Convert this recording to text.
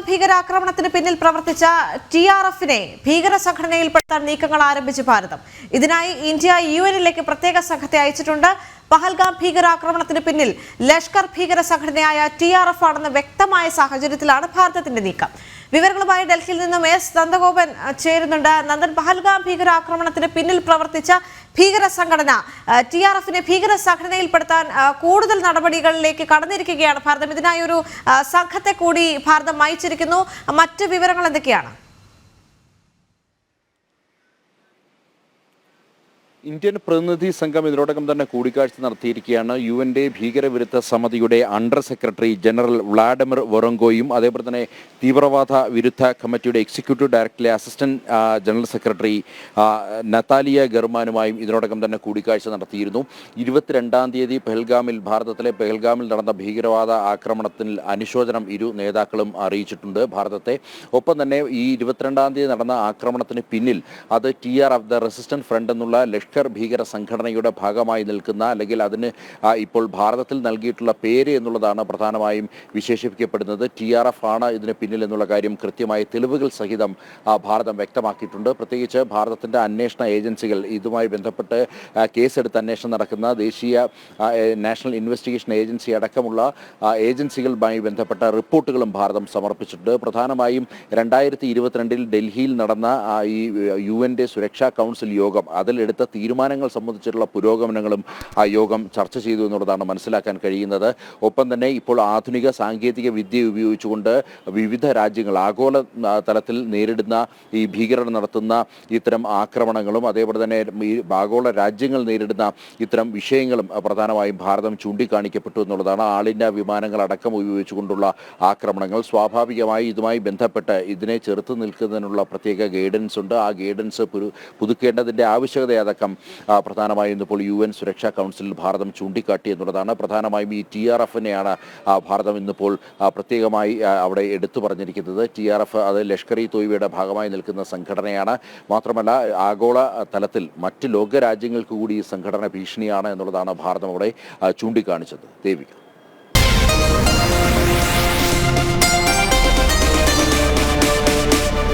പഹൽഗാം ഭീകരാക്രമണത്തിന് പിന്നിൽ പ്രവർത്തിച്ച TRF-നെ ഭീകര സംഘടനയിൽപ്പെടുത്താൻ നീക്കങ്ങൾ ആരംഭിച്ചു ഭാരതം. ഇതിനായി ഇന്ത്യ UN-ലേക്ക് പ്രത്യേക സംഘത്തെ അയച്ചിട്ടുണ്ട്. പഹൽഗാം ഭീകരാക്രമണത്തിന് പിന്നിൽ ലഷ്കർ ഭീകര സംഘടനയായ TRF ആണെന്ന് വ്യക്തമായ സാഹചര്യത്തിലാണ് ഭാരതത്തിന്റെ നീക്കം. വിവരങ്ങളുമായി ഡൽഹിയിൽ നിന്നും എസ് നന്ദഗോപൻ ചേരുന്നുണ്ട്. നന്ദൻ, പഹൽഗാം ഭീകരാക്രമണത്തിന് പിന്നിൽ പ്രവർത്തിച്ച ഭീകര സംഘടന TRF-നെ ഭീകര സംഘടനയിൽപ്പെടുത്താൻ കൂടുതൽ നടപടികളിലേക്ക് കടന്നിരിക്കുകയാണ് ഭാരതം. ഇതിനായി ഒരു സംഘത്തെ കൂടി ഭാരതം അയച്ചിരിക്കുന്നു. മറ്റ് വിവരങ്ങൾ എന്തൊക്കെയാണ്? ഇന്ത്യൻ പ്രതിനിധി സംഘം ഇതിനോടകം തന്നെ കൂടിക്കാഴ്ച നടത്തിയിരിക്കുകയാണ്. UN-ന്റെ ഭീകരവിരുദ്ധ സമിതിയുടെ അണ്ടർ സെക്രട്ടറി ജനറൽ വ്ളാഡിമിർ വൊറങ്കോയും അതേപോലെ തന്നെ തീവ്രവാദ വിരുദ്ധ കമ്മിറ്റിയുടെ എക്സിക്യൂട്ടീവ് ഡയറക്ടറിലെ അസിസ്റ്റന്റ് ജനറൽ സെക്രട്ടറി നതാലിയ ഗർമാനുമായും ഇതിനോടകം തന്നെ കൂടിക്കാഴ്ച നടത്തിയിരുന്നു. 22-ാം തീയതി ഭാരതത്തിലെ പെഹൽഗാമിൽ നടന്ന ഭീകരവാദ ആക്രമണത്തിൽ അനുശോചനം ഇരു നേതാക്കളും അറിയിച്ചിട്ടുണ്ട് ഭാരതത്തെ. ഒപ്പം തന്നെ ഈ 22-ാം തീയതി നടന്ന ആക്രമണത്തിന് പിന്നിൽ അത് TRF ദ റെസിസ്റ്റന്റ് ഫ്രണ്ട് എന്നുള്ള ലഷ്കർ ഭീകര സംഘടനയുടെ ഭാഗമായി നിൽക്കുന്ന അല്ലെങ്കിൽ അതിന് ഇപ്പോൾ ഭാരതത്തിൽ നൽകിയിട്ടുള്ള പേര് എന്നുള്ളതാണ് പ്രധാനമായും വിശേഷിപ്പിക്കപ്പെടുന്നത്. TRF ആണ് ഇതിന് പിന്നിൽ എന്നുള്ള കാര്യം കൃത്യമായ തെളിവുകൾ സഹിതം ഭാരതം വ്യക്തമാക്കിയിട്ടുണ്ട്. പ്രത്യേകിച്ച് ഭാരതത്തിൻ്റെ അന്വേഷണ ഏജൻസികൾ ഇതുമായി ബന്ധപ്പെട്ട് കേസെടുത്ത് അന്വേഷണം നടക്കുന്ന ദേശീയ നാഷണൽ ഇൻവെസ്റ്റിഗേഷൻ ഏജൻസി അടക്കമുള്ള ഏജൻസികളുമായി ബന്ധപ്പെട്ട റിപ്പോർട്ടുകളും ഭാരതം സമർപ്പിച്ചിട്ടുണ്ട്. പ്രധാനമായും 2022 ഡൽഹിയിൽ നടന്ന ഈ UN-ന്റെ സുരക്ഷാ കൗൺസിൽ യോഗം അതിലെടുത്ത തീരുമാനങ്ങൾ സംബന്ധിച്ചിട്ടുള്ള പുരോഗമനങ്ങളും ആ യോഗം ചർച്ച ചെയ്തു എന്നുള്ളതാണ് മനസ്സിലാക്കാൻ കഴിയുന്നത്. ഒപ്പം തന്നെ ഇപ്പോൾ ആധുനിക സാങ്കേതിക വിദ്യ ഉപയോഗിച്ചുകൊണ്ട് വിവിധ രാജ്യങ്ങൾ ആഗോള തലത്തിൽ നേരിടുന്ന ഈ ഭീകരർ നടത്തുന്ന ഇത്തരം ആക്രമണങ്ങളും അതേപോലെ തന്നെ ഈ ആഗോള രാജ്യങ്ങൾ നേരിടുന്ന ഇത്തരം വിഷയങ്ങളും പ്രധാനമായും ഭാരതം ചൂണ്ടിക്കാണിക്കപ്പെട്ടു എന്നുള്ളതാണ്. ആളിൻ്റെ വിമാനങ്ങൾ അടക്കം ഉപയോഗിച്ചുകൊണ്ടുള്ള ആക്രമണങ്ങൾ സ്വാഭാവികമായി ഇതുമായി ബന്ധപ്പെട്ട് ഇതിനെ ചെറുത്ത് നിൽക്കുന്നതിനുള്ള പ്രത്യേക ഗൈഡൻസ് ഉണ്ട്. ആ ഗൈഡൻസ് പുതുക്കേണ്ടതിൻ്റെ ആവശ്യകത പ്രധാനമായും ഇന്നിപ്പോൾ UN സുരക്ഷാ കൗൺസിലിൽ ഭാരതം ചൂണ്ടിക്കാട്ടി എന്നുള്ളതാണ്. പ്രധാനമായും ഈ TRF-നെയാണ് ഭാരതം ഇന്നിപ്പോൾ പ്രത്യേകമായി അവിടെ എടുത്തു പറഞ്ഞിരിക്കുന്നത്. TRF അത് ലഷ്കർ ഇ തോയ്ബയുടെ ഭാഗമായി നിൽക്കുന്ന സംഘടനയാണ്. മാത്രമല്ല ആഗോള തലത്തിൽ മറ്റ് ലോകരാജ്യങ്ങൾക്ക് കൂടി ഈ സംഘടന ഭീഷണിയാണ് എന്നുള്ളതാണ് ഭാരതം അവിടെ ചൂണ്ടിക്കാണിച്ചത്. ദേവിക.